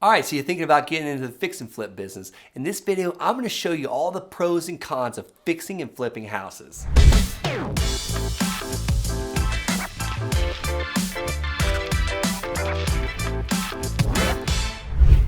All right, so you're thinking about getting into the fix and flip business. In this video, I'm going to show you all the pros and cons of fixing and flipping houses.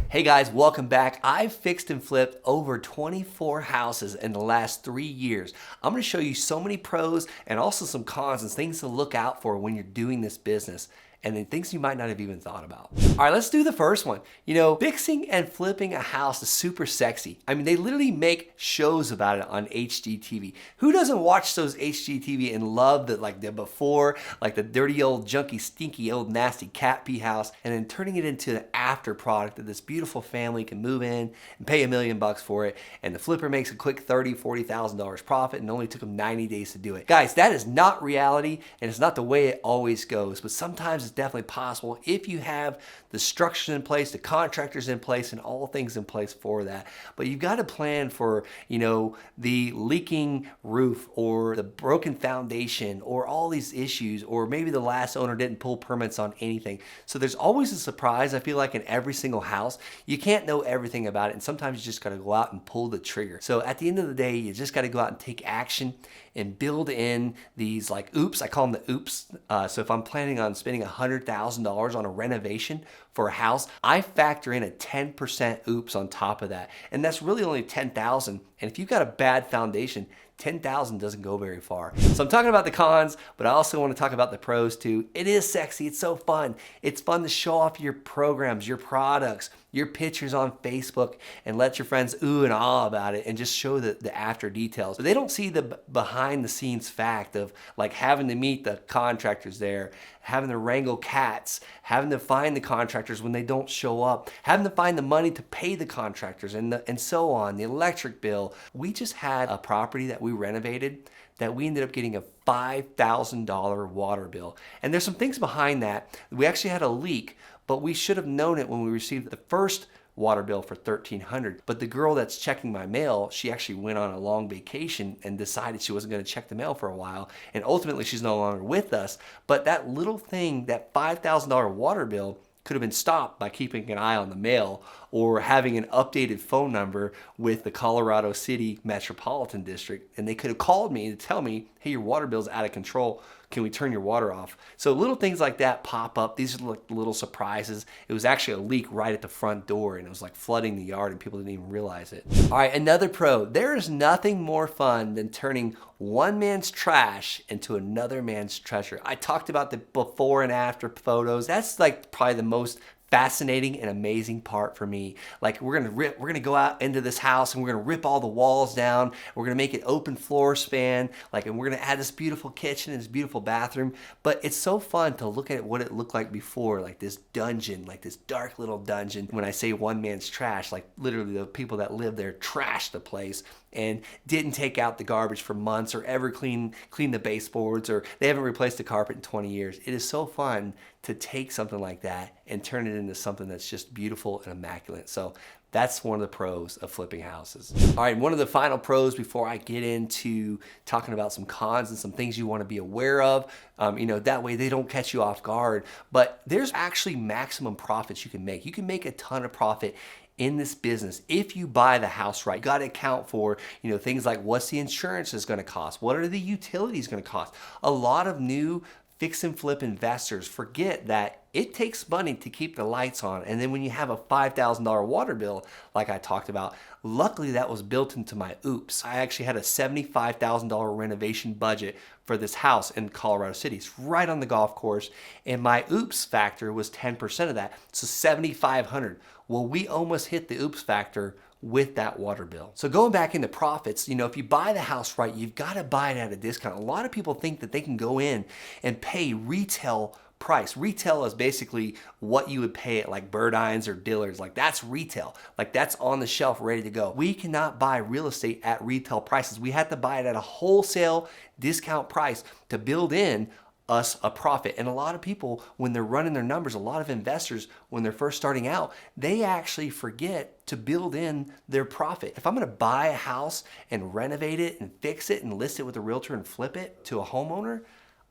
Hey guys, welcome back. I've fixed and flipped over 24 houses in the last 3 years. I'm going to show you so many pros and also some cons and things to look out for when you're doing this business, and then things you might not have even thought about. All right, let's do the first one. You know, fixing and flipping a house is super sexy. I mean, they literally make shows about it on HGTV. Who doesn't watch those HGTV and love the before, like the dirty old junky, stinky old nasty cat pee house, and then turning it into the after product that this beautiful family can move in and pay $1 million for it, and the flipper makes a quick $30,000, $40,000 profit, and it only took them 90 days to do it. Guys, that is not reality, and it's not the way it always goes, but sometimes it's definitely possible if you have the structures in place, the contractors in place, and all things in place for that. But you've got to plan for, you know, the leaking roof or the broken foundation or all these issues, or maybe the last owner didn't pull permits on anything. So there's always a surprise, I feel like, in every single house. You can't know everything about it, and sometimes you just got to go out and pull the trigger. So at the end of the day, you just got to go out and take action and build in these oops. I call them the oops. So if I'm planning on spending $100,000 on a renovation for a house, I factor in a 10% oops on top of that. And that's really only $10,000. And if you've got a bad foundation, $10,000 doesn't go very far. So I'm talking about the cons, but I also want to talk about the pros too. It is sexy. It's so fun. It's fun to show off your programs, your products, your pictures on Facebook, and let your friends ooh and ah about it, and just show the after details. But they don't see the behind the scenes fact of having to meet the contractors there, having to wrangle cats, having to find the contractors when they don't show up, having to find the money to pay the contractors, and so on, the electric bill. We just had a property that we renovated that we ended up getting a $5,000 water bill. And there's some things behind that. We actually had a leak, but we should have known it when we received the first water bill for $1,300. But the girl that's checking my mail, she actually went on a long vacation and decided she wasn't going to check the mail for a while. And ultimately, she's no longer with us. But that little thing, that $5,000 water bill, could have been stopped by keeping an eye on the mail or having an updated phone number with the Colorado City Metropolitan District. And they could have called me to tell me, hey, your water bill's out of control. Can we turn your water off? So little things like that pop up. These are little surprises. It was actually a leak right at the front door, and it was flooding the yard, and people didn't even realize it. All right, another pro. There is nothing more fun than turning one man's trash into another man's treasure. I talked about the before and after photos. That's probably the most fascinating and amazing part for me. We're gonna go out into this house and we're gonna rip all the walls down. We're gonna make it open floor span, and we're gonna add this beautiful kitchen and this beautiful bathroom. But it's so fun to look at what it looked like before, this dungeon, this dark little dungeon. When I say one man's trash, literally the people that live there trashed the place and didn't take out the garbage for months or ever clean the baseboards, or they haven't replaced the carpet in 20 years. It is so fun to take something like that and turn it into something that's just beautiful and immaculate. So that's one of the pros of flipping houses. All right, one of the final pros before I get into talking about some cons and some things you want to be aware of, that way they don't catch you off guard. But there's actually maximum profits you can make. You can make a ton of profit in this business if you buy the house right. You got to account for, things like what's the insurance is going to cost, what are the utilities going to cost. A lot of new fix and flip investors forget that it takes money to keep the lights on. And then when you have a $5,000 water bill, like I talked about, luckily that was built into my oops. I actually had a $75,000 renovation budget for this house in Colorado City. It's right on the golf course. And my oops factor was 10% of that. So $7,500. Well, we almost hit the oops factor with that water bill. So going back into profits, if you buy the house right, you've got to buy it at a discount. A lot of people think that they can go in and pay retail price. Retail is basically what you would pay at Bird-Ines or Dillard's. That's retail. That's on the shelf ready to go. We cannot buy real estate at retail prices. We have to buy it at a wholesale discount price to build in us a profit. And a lot of people, when they're running their numbers, a lot of investors, when they're first starting out, they actually forget to build in their profit. If I'm going to buy a house and renovate it and fix it and list it with a realtor and flip it to a homeowner,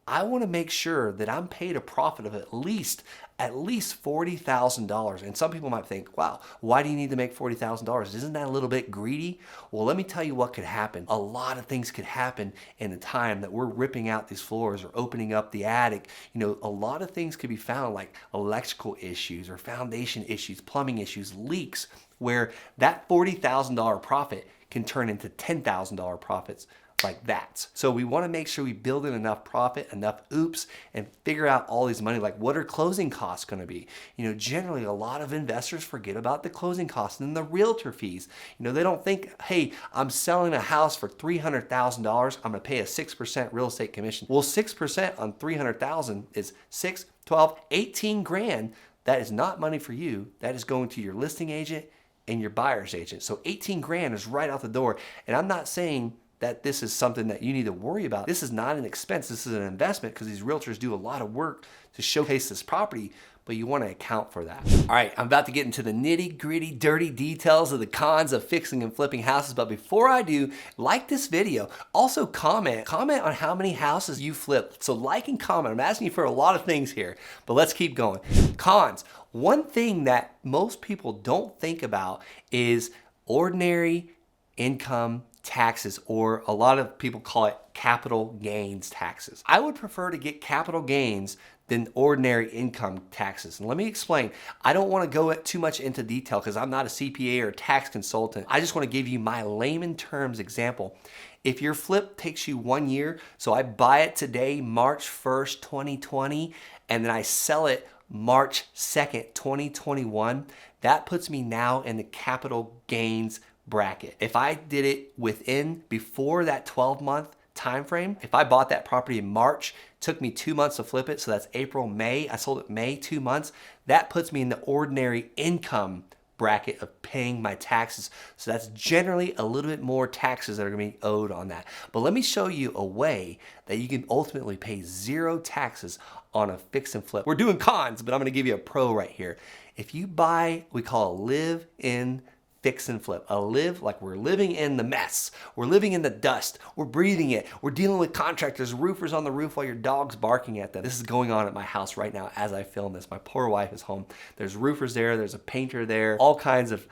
I want to make sure that I'm paid a profit of at least at least $40,000. And some people might think, wow, why do you need to make $40,000? Isn't that a little bit greedy? Well, let me tell you what could happen. A lot of things could happen in the time that we're ripping out these floors or opening up the attic. A lot of things could be found, like electrical issues or foundation issues, plumbing issues, leaks, where that $40,000 profit can turn into $10,000 profits like that. So we want to make sure we build in enough profit, enough oops, and figure out all these money, like what are closing costs going to be? Generally a lot of investors forget about the closing costs and the realtor fees. They don't think, hey, I'm selling a house for $300,000. I'm going to pay a 6% real estate commission. Well, 6% on 300,000 is 6, 12, 18 grand. That is not money for you. That is going to your listing agent and your buyer's agent. So 18 grand is right out the door. And I'm not saying that this is something that you need to worry about. This is not an expense. This is an investment because these realtors do a lot of work to showcase this property, but you want to account for that. All right, I'm about to get into the nitty gritty, dirty details of the cons of fixing and flipping houses. But before I do, like this video. Also comment on how many houses you flipped. So like and comment. I'm asking you for a lot of things here, but let's keep going. Cons. One thing that most people don't think about is ordinary income taxes, or a lot of people call it capital gains taxes. I would prefer to get capital gains than ordinary income taxes. And let me explain. I don't want to go too much into detail because I'm not a CPA or a tax consultant. I just want to give you my layman terms example. If your flip takes you 1 year, so I buy it today, March 1st, 2020, and then I sell it March 2nd, 2021, that puts me now in the capital gains bracket. If I did it before that 12-month time frame, if I bought that property in March, took me 2 months to flip it, so that's April, May, I sold it May, 2 months, that puts me in the ordinary income bracket of paying my taxes. So that's generally a little bit more taxes that are going to be owed on that. But let me show you a way that you can ultimately pay zero taxes on a fix and flip. We're doing cons, but I'm going to give you a pro right here. If you buy, we call a live-in fix and flip. Like we're living in the mess. We're living in the dust. We're breathing it. We're dealing with contractors, roofers on the roof while your dog's barking at them. This is going on at my house right now as I film this. My poor wife is home. There's roofers there. There's a painter there. All kinds of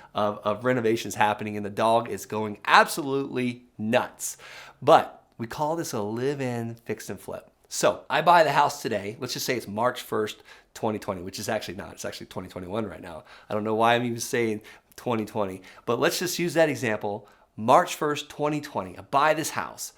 renovations happening, and the dog is going absolutely nuts. But we call this a live-in fix and flip. So I buy the house today. Let's just say it's March 1st, 2020, which is actually not. It's actually 2021 right now. I don't know why I'm even saying 2020, but let's just use that example. March 1st, 2020, I buy this house,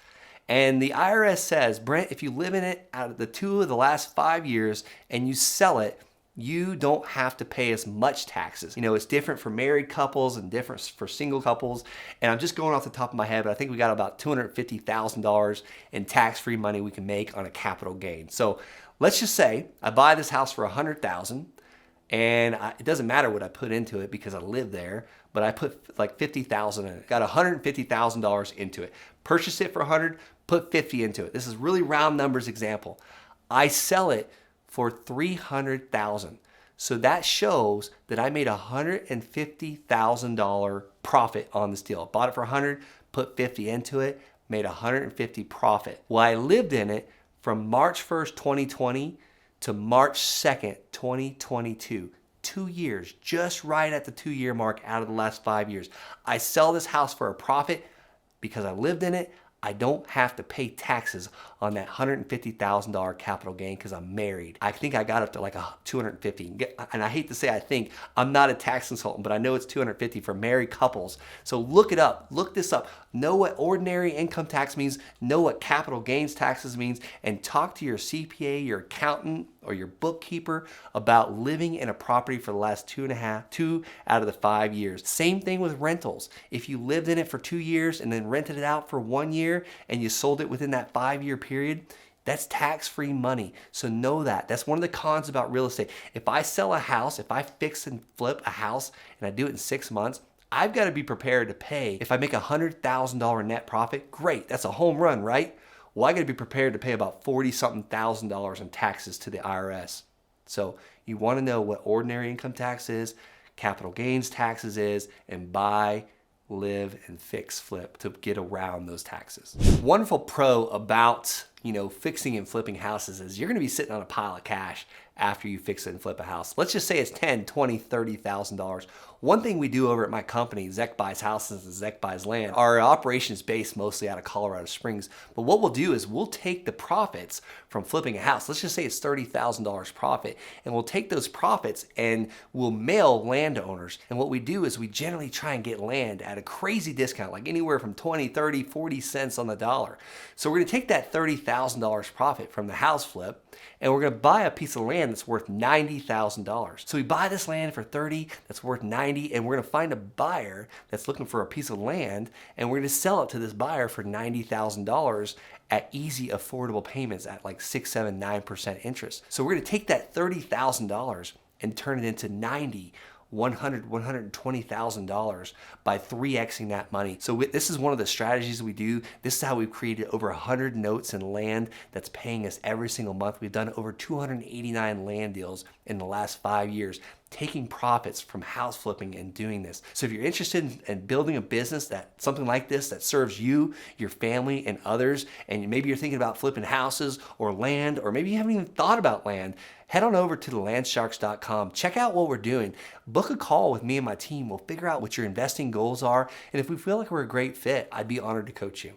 and the IRS says, Brent, if you live in it out of the last 5 years and you sell it, you don't have to pay as much taxes. It's different for married couples and different for single couples. And I'm just going off the top of my head, but I think we got about $250,000 in tax-free money we can make on a capital gain. So let's just say I buy this house for $100,000. And it doesn't matter what I put into it because I live there, but I put like $50,000 in it. Got $150,000 into it. Purchased it for $100,000, put $50,000 into it. This is really round numbers example. I sell it for $300,000. So that shows that I made $150,000 profit on this deal. Bought it for $100,000, put $50,000 into it, made $150,000 profit. Well, I lived in it from March 1st, 2020 to March 2nd, 2022. 2 years, just right at the 2-year mark out of the last 5 years. I sell this house for a profit because I lived in it. I don't have to pay taxes on that $150,000 capital gain because I'm married. I think I got up to like $250,000. And I hate to say I think, I'm not a tax consultant, but I know it's $250,000 for married couples. So look it up, look this up. Know what ordinary income tax means, know what capital gains taxes means, and talk to your CPA, your accountant, or your bookkeeper about living in a property for the last 2 out of the 5 years. Same thing with rentals. If you lived in it for 2 years and then rented it out for 1 year and you sold it within that 5-year period, that's tax-free money. So know that. That's one of the cons about real estate. If I sell a house, if I fix and flip a house and I do it in 6 months, I've got to be prepared to pay. If I make $100,000 net profit, great. That's a home run, right? Well, I got to be prepared to pay about $40-something thousand in taxes to the IRS. So you want to know what ordinary income tax is, capital gains taxes is, and buy, live, and fix, flip to get around those taxes. Wonderful pro about fixing and flipping houses is you're going to be sitting on a pile of cash after you fix it and flip a house. Let's just say it's $10,000, $20,000, $30,000. One thing we do over at my company, ZechBuysHouses and ZechBuysLand, our operation is based mostly out of Colorado Springs. But what we'll do is we'll take the profits from flipping a house. Let's just say it's $30,000 profit, and we'll take those profits and we'll mail landowners. And what we do is we generally try and get land at a crazy discount, like anywhere from 20, 30, 40 cents on the dollar. So we're going to take that $30,000 profit from the house flip, and we're going to buy a piece of land that's worth $90,000. So we buy this land for 30, that's worth 90, and we're going to find a buyer that's looking for a piece of land, and we're going to sell it to this buyer for $90,000 at easy, affordable payments at like 6, 7, 9% interest. So we're going to take that $30,000 and turn it into $90,000, $100,000, $120,000 by 3xing that money. So this is one of the strategies we do. This is how we've created over 100 notes in land that's paying us every single month. We've done over 289 land deals in the last 5 years, taking profits from house flipping and doing this. So if you're interested in building a business something like this that serves you, your family, and others, and maybe you're thinking about flipping houses or land, or maybe you haven't even thought about land, head on over to thelandsharks.com. Check out what we're doing. Book a call with me and my team. We'll figure out what your investing goals are, and if we feel like we're a great fit, I'd be honored to coach you.